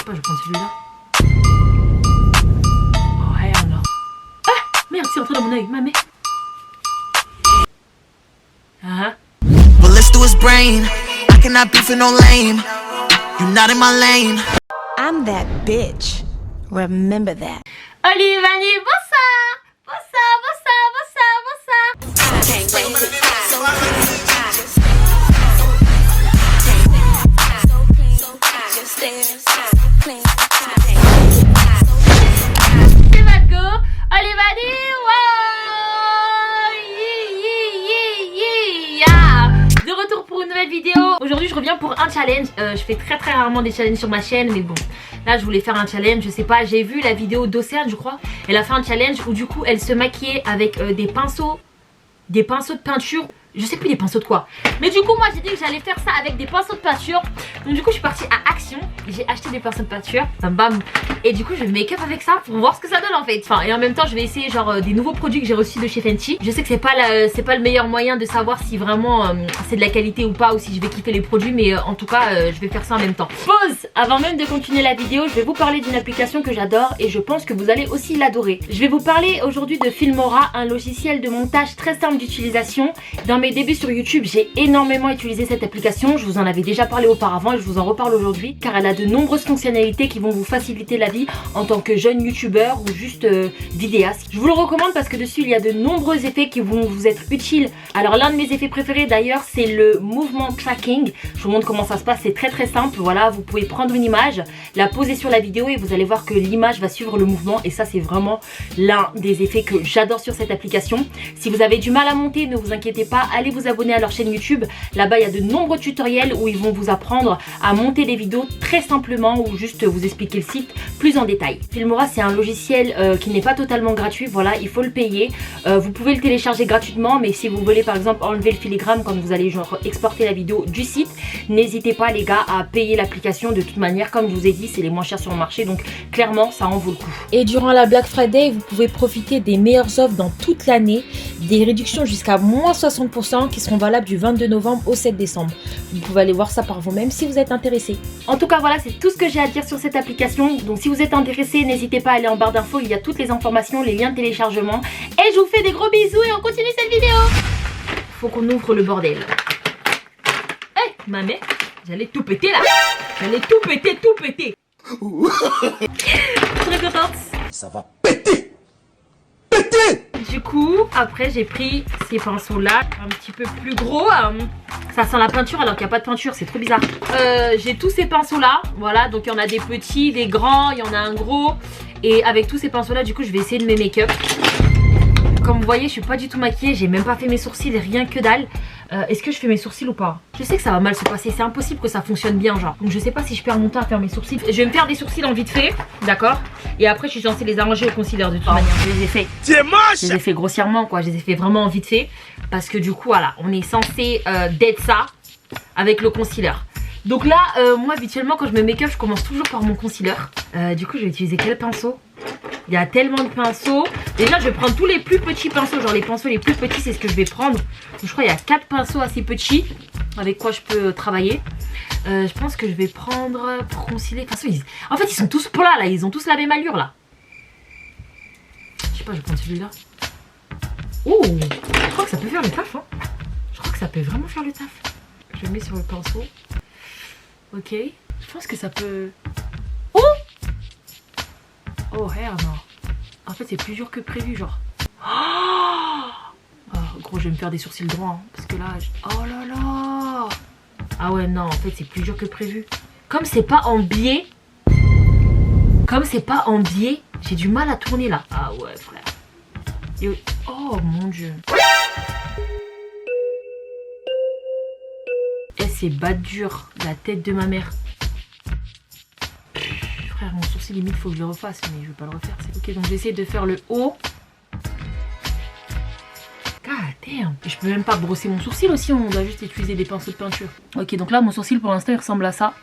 sais pas, je vais prendre celui-là. Oh, hell no. Ah, merde, c'est entré dans mon œil, ma mère. Bullets through his brain. I cannot be for no lame. You not in my lane. I'm that bitch. Remember that. Olivani, bonsoir. Bonsoir, bonsoir, bonsoir, bonsoir. C'est go. Olivani, de retour pour une nouvelle vidéo. Aujourd'hui je reviens pour un challenge. Je fais très rarement des challenges sur ma chaîne, mais bon, là je voulais faire un challenge. Je sais pas, j'ai vu la vidéo d'Océane, je crois. Elle a fait un challenge où du coup elle se maquillait avec des pinceaux de peinture. Je sais plus des pinceaux de quoi. Mais du coup moi j'ai dit que j'allais faire ça avec des pinceaux de peinture. Donc du coup je suis partie à Action. J'ai acheté des pinceaux de peinture. Bam bam. Et du coup je vais make up avec ça pour voir ce que ça donne en fait. Enfin, et en même temps je vais essayer genre des nouveaux produits que j'ai reçus de chez Fenty. Je sais que c'est pas le meilleur moyen de savoir si vraiment c'est de la qualité ou pas, ou si je vais kiffer les produits. Mais en tout cas je vais faire ça en même temps. Pause. Avant même de continuer la vidéo, je vais vous parler d'une application que j'adore et je pense que vous allez aussi l'adorer. Je vais vous parler aujourd'hui de Filmora, un logiciel de montage très simple d'utilisation. Dans mes débuts sur YouTube, j'ai énormément utilisé cette application. Je vous en avais déjà parlé auparavant et je vous en reparle aujourd'hui car elle a de nombreuses fonctionnalités qui vont vous faciliter la vie en tant que jeune youtubeur ou juste vidéaste. Je vous le recommande parce que dessus il y a de nombreux effets qui vont vous être utiles. Alors l'un de mes effets préférés d'ailleurs c'est le mouvement tracking. Je vous montre comment ça se passe, c'est très simple. Voilà, vous pouvez prendre une image, la poser sur la vidéo et vous allez voir que l'image va suivre le mouvement, et ça c'est vraiment l'un des effets que j'adore sur cette application. Si vous avez du mal à monter, ne vous inquiétez pas, allez vous abonner à leur chaîne YouTube. Là-bas il y a de nombreux tutoriels où ils vont vous apprendre à monter des vidéos très simplement ou juste vous expliquer le site plus en détail. Filmora c'est un logiciel qui n'est pas totalement gratuit, voilà, il faut le payer. Vous pouvez le télécharger gratuitement, mais si vous voulez par exemple enlever le filigrane quand vous allez genre exporter la vidéo du site, n'hésitez pas les gars à payer l'application. De toute manière, comme je vous ai dit, c'est les moins chers sur le marché, donc clairement ça en vaut le coup. Et durant la Black Friday, vous pouvez profiter des meilleures offres dans toute l'année, des réductions jusqu'à moins 60% qui seront valables du 22 novembre au 7 décembre. Vous pouvez aller voir ça par vous-même si vous êtes intéressé. En tout cas voilà, c'est tout ce que j'ai à dire sur cette application. Donc si vous êtes intéressé, n'hésitez pas à aller en barre d'infos, il y a toutes les informations, les liens de téléchargement. Et je vous fais des gros bisous et on continue cette vidéo. Faut qu'on ouvre le bordel. Hey, ma mère, j'allais tout péter là. J'allais tout péter. Très contente. Ça va péter. Péter. Du coup, après j'ai pris ces pinceaux là, un petit peu plus gros. Ça sent la peinture alors qu'il n'y a pas de peinture, c'est trop bizarre. J'ai tous ces pinceaux là, voilà, donc il y en a des petits, des grands, il y en a un gros. Et avec tous ces pinceaux là, du coup je vais essayer de mes make-up. Comme vous voyez, je suis pas du tout maquillée, j'ai même pas fait mes sourcils, rien que dalle. Est-ce que je fais mes sourcils ou pas? Je sais que ça va mal se passer, c'est impossible que ça fonctionne bien genre. Donc je sais pas si je perds mon temps à faire mes sourcils. Je vais me faire des sourcils en vite fait, d'accord? Et après je suis censée les arranger au concealer de toute manière. Je les ai fait. C'est moche. Je les ai fait grossièrement quoi, je les ai fait vraiment en vite fait. Parce que du coup voilà, on est censé d'être ça avec le concealer. Donc là, moi habituellement quand je me make-up, je commence toujours par mon concealer. Du coup je vais utiliser quel pinceau? Il y a tellement de pinceaux. Déjà je vais prendre tous les plus petits pinceaux. Genre les pinceaux les plus petits c'est ce que je vais prendre. Donc, je crois qu'il y a 4 pinceaux assez petits avec quoi je peux travailler. Je pense que je vais prendre pour concilier. En fait ils sont tous plats là. Ils ont tous la même allure là. Je sais pas, je vais prendre celui-là. Oh, je crois que ça peut faire le taf hein. Je crois que ça peut vraiment faire le taf. Je le mets sur le pinceau. Ok. Je pense que ça peut... Oh, oh hell non. En fait c'est plus dur que prévu genre. Oh, gros je vais me faire des sourcils droits hein, parce que là oh là là. Ah ouais non, en fait c'est plus dur que prévu. Comme c'est pas en biais, j'ai du mal à tourner là. Ah ouais frère. Et... oh mon dieu. Et c'est bas dur, la tête de ma mère. Frère, mon sourcil limite faut que je le refasse, mais je vais pas le refaire. Ok, donc j'essaie de faire le haut. God damn. Et je peux même pas brosser mon sourcil aussi, on doit juste utiliser des pinceaux de peinture. Ok, donc là mon sourcil pour l'instant il ressemble à ça.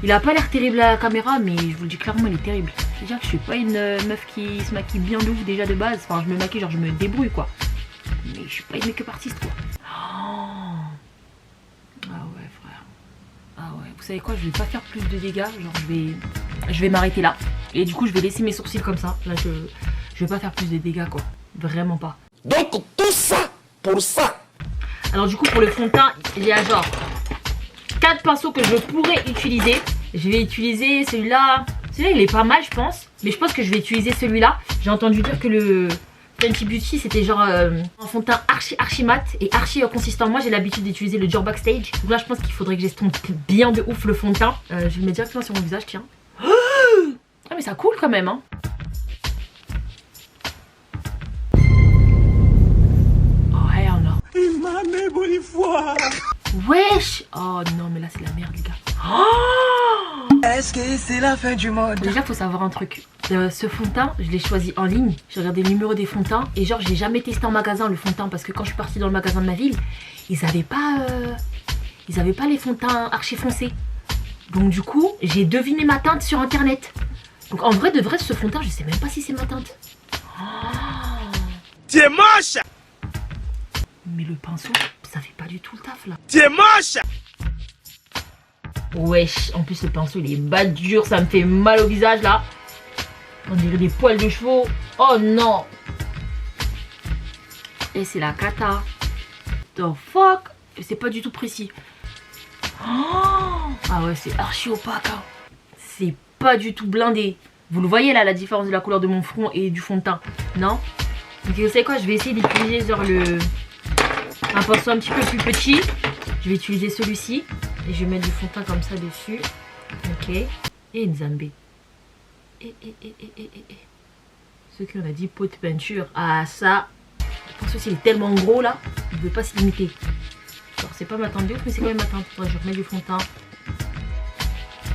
Il a pas l'air terrible à la caméra, mais je vous le dis clairement il est terrible. C'est-à-dire que je suis pas une meuf qui se maquille bien de ouf déjà de base. Enfin je me maquille, genre je me débrouille quoi. Mais je suis pas une make-up artiste quoi. Oh. Ah ouais frère. Ah ouais, vous savez quoi, je vais pas faire plus de dégâts. Genre je vais je vais m'arrêter là. Et du coup je vais laisser mes sourcils comme ça. Là je vais pas faire plus de dégâts quoi. Vraiment pas. Donc tout ça pour ça. Alors du coup pour le fond de teint, il y a genre 4 pinceaux que je pourrais utiliser. Je vais utiliser celui-là. Celui-là il est pas mal je pense. Mais je pense que je vais utiliser celui-là. J'ai entendu dire que le Fenty Beauty c'était genre un fond de teint archi mat et archi consistant. Moi j'ai l'habitude d'utiliser le Dior Backstage. Donc là je pense qu'il faudrait que j'estompe bien de ouf le fond de teint. Je vais le mettre directement sur mon visage tiens. Ah mais ça coule quand même hein. Oh hell no. Il m'a mis bonne fois. Wesh. Oh non mais là c'est la merde les gars. Oh Est-ce que c'est la fin du monde? déjà faut savoir un truc. Ce fond de teint je l'ai choisi en ligne. J'ai regardé le numéro des fonds de teint. Et genre j'ai jamais testé en magasin le fond de teint. Parce que quand je suis partie dans le magasin de ma ville, ils avaient pas les fonds de teint archi foncés. Donc du coup j'ai deviné ma teinte sur internet. Donc en vrai de vrai ce fond de teint je sais même pas si c'est ma teinte. Oh. Tu es moche. Mais le pinceau ça fait pas du tout le taf là. Tu es moche. Wesh, en plus le pinceau il est bas dur, ça me fait mal au visage là. On dirait des poils de chevaux. Oh non. Et c'est la cata. The fuck. Et c'est pas du tout précis. Oh ah ouais c'est archi opaque hein. C'est pas du tout blindé. Vous le voyez là la différence de la couleur de mon front et du fond de teint. Non. Donc vous savez quoi, je vais essayer d'utiliser genre un pinceau un petit peu plus petit. Je vais utiliser celui-ci. Et je vais mettre du fond de teint comme ça dessus. Ok. Et une zambé. Ce qu'on a dit pot de peinture. Ah ça. Je pense que il est tellement gros là. Il ne veut pas se limiter. Genre c'est pas ma teinte de ouf mais c'est quand même ma teinte. Ouais, je remets du fond de teint.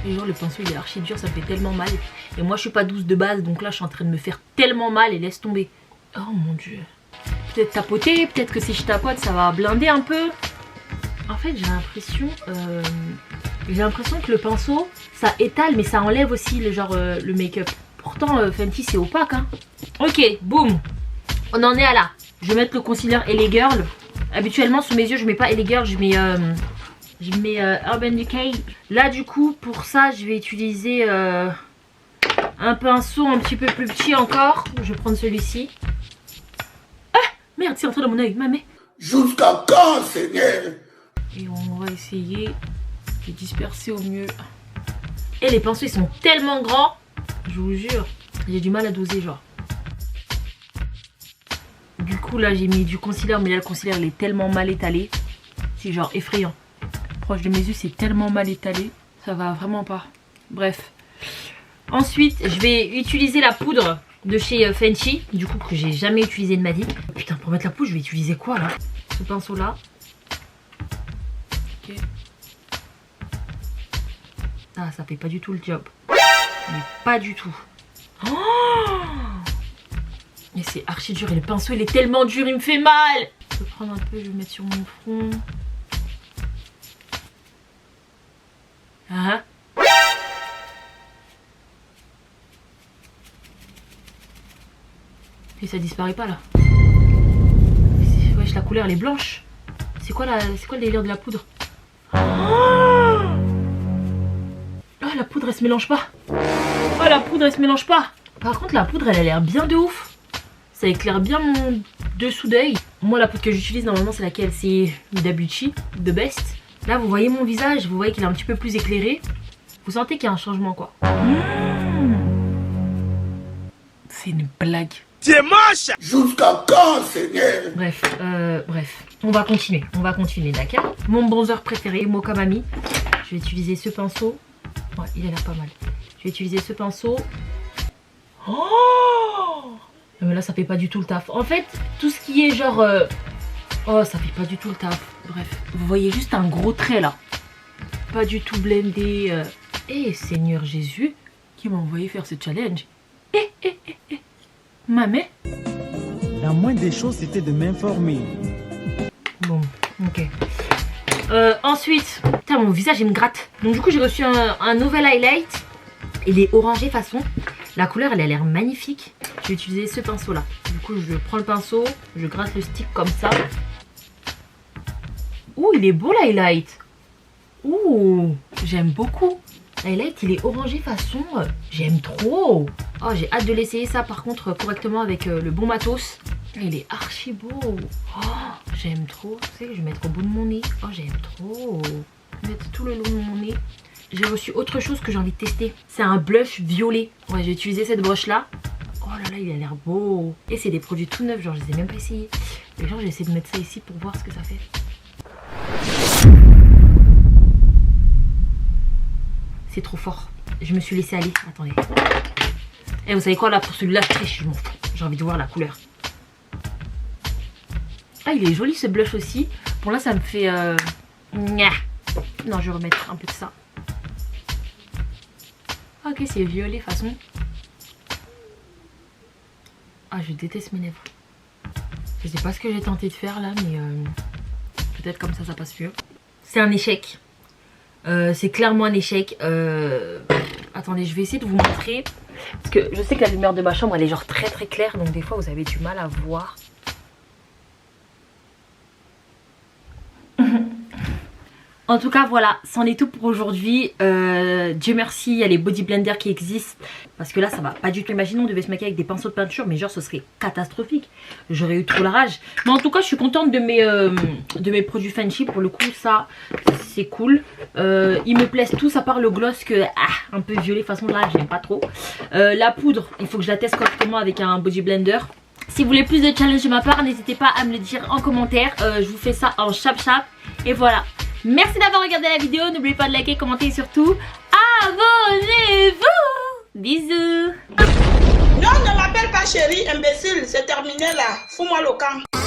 Et genre le pinceau il est archi dur. Ça me fait tellement mal. Et moi je suis pas douce de base. Donc là je suis en train de me faire tellement mal. Et laisse tomber. Oh mon dieu. Peut-être tapoter. Peut-être que si je tapote ça va blinder un peu. En fait j'ai l'impression que le pinceau ça étale mais ça enlève aussi le make-up. Pourtant Fenty c'est opaque hein. Ok boum. On en est à là. Je vais mettre le concealer LA Girl. Habituellement sous mes yeux je mets pas LA Girl, je mets Urban Decay. Là du coup pour ça je vais utiliser un pinceau un petit peu plus petit encore. Je vais prendre celui-ci. Ah merde c'est entré dans mon oeil. Mamé. Jusqu'à quand, Seigneur? Et on va essayer de disperser au mieux. Et les pinceaux ils sont tellement grands. Je vous jure. J'ai du mal à doser genre. Du coup là j'ai mis du concealer. Mais là le concealer il est tellement mal étalé. C'est genre effrayant. Proche de mes yeux c'est tellement mal étalé. Ça va vraiment pas. Bref. Ensuite je vais utiliser la poudre de chez Fenty. Du coup que j'ai jamais utilisé de ma vie. Putain pour mettre la poudre je vais utiliser quoi là? Ce pinceau là. Ok. Ah ça fait pas du tout le job. Mais pas du tout. Oh mais c'est archi dur et le pinceau il est tellement dur, il me fait mal. Je peux prendre un peu, je vais mettre sur mon front. Ah. Et ça disparaît pas là. Wesh la couleur elle est blanche. C'est quoi le délire de la poudre? Oh la poudre elle se mélange pas. Oh la poudre elle se mélange pas. Par contre la poudre elle a l'air bien de ouf. Ça éclaire bien mon dessous d'œil. Moi la poudre que j'utilise normalement c'est laquelle? C'est Huda Beauty, The Best. Là vous voyez mon visage, vous voyez qu'il est un petit peu plus éclairé. Vous sentez qu'il y a un changement quoi. C'est une blague. Tu es moche. Jusqu'à quand, Seigneur? Bref, on va continuer, d'accord. Mon bronzer préféré, Mocha Mami. Je vais utiliser ce pinceau. Ouais, il a l'air pas mal. Je vais utiliser ce pinceau. Oh mais là, ça fait pas du tout le taf. En fait, tout ce qui est genre... Oh, ça fait pas du tout le taf. Bref, vous voyez juste un gros trait là. Pas du tout blendé. Eh, Seigneur Jésus, qui m'a envoyé faire ce challenge. Mamé. La moindre des choses, c'était de m'informer. Bon, ok. Ensuite, putain, mon visage il me gratte. Donc du coup j'ai reçu un nouvel highlight. Il est orangé façon. La couleur elle a l'air magnifique. Je vais utiliser ce pinceau là. Du coup je prends le pinceau, je gratte le stick comme ça. Ouh il est beau l'highlight. Ouh j'aime beaucoup. Highlight, il est orangé façon. J'aime trop. Oh, j'ai hâte de l'essayer ça par contre correctement avec le bon matos. Il est archi beau. Oh, j'aime trop. Tu sais, je vais mettre au bout de mon nez. Oh, j'aime trop. Je vais mettre tout le long de mon nez. J'ai reçu autre chose que j'ai envie de tester. C'est un blush violet. Ouais, j'ai utilisé cette broche là. Oh là là, il a l'air beau. Et c'est des produits tout neufs, genre je les ai même pas essayés. Et genre j'ai essayé de mettre ça ici pour voir ce que ça fait. C'est trop fort. Je me suis laissée aller. Attendez. Et vous savez quoi là, pour celui-là, je m'en fous. J'ai envie de voir la couleur. Ah, il est joli ce blush aussi. Pour là, ça me fait... Non, je vais remettre un peu de ça. Ok, c'est violet façon. Ah, je déteste mes lèvres. Je sais pas ce que j'ai tenté de faire là, mais peut-être comme ça passe mieux. C'est un échec. C'est clairement un échec. Attendez, je vais essayer de vous montrer. Parce que je sais que la lumière de ma chambre, elle est genre très très claire. Donc des fois, vous avez du mal à voir. En tout cas voilà, c'en est tout pour aujourd'hui. Dieu merci, il y a les body blenders qui existent. Parce que là ça va pas du tout. Imaginons on devait se maquiller avec des pinceaux de peinture, mais genre ce serait catastrophique. J'aurais eu trop la rage. Mais en tout cas je suis contente de mes produits Fancy. Pour le coup ça c'est cool. Ils me plaisent tous à part le gloss que un peu violet façon là j'aime pas trop. La poudre il faut que je la teste correctement avec un body blender. Si vous voulez plus de challenge de ma part, n'hésitez pas à me le dire en commentaire. Je vous fais ça en chap. Et voilà. Merci d'avoir regardé la vidéo. N'oubliez pas de liker, commenter et surtout, abonnez-vous. Bisous. Non, ne m'appelle pas chérie, imbécile. C'est terminé là. Fous-moi le camp.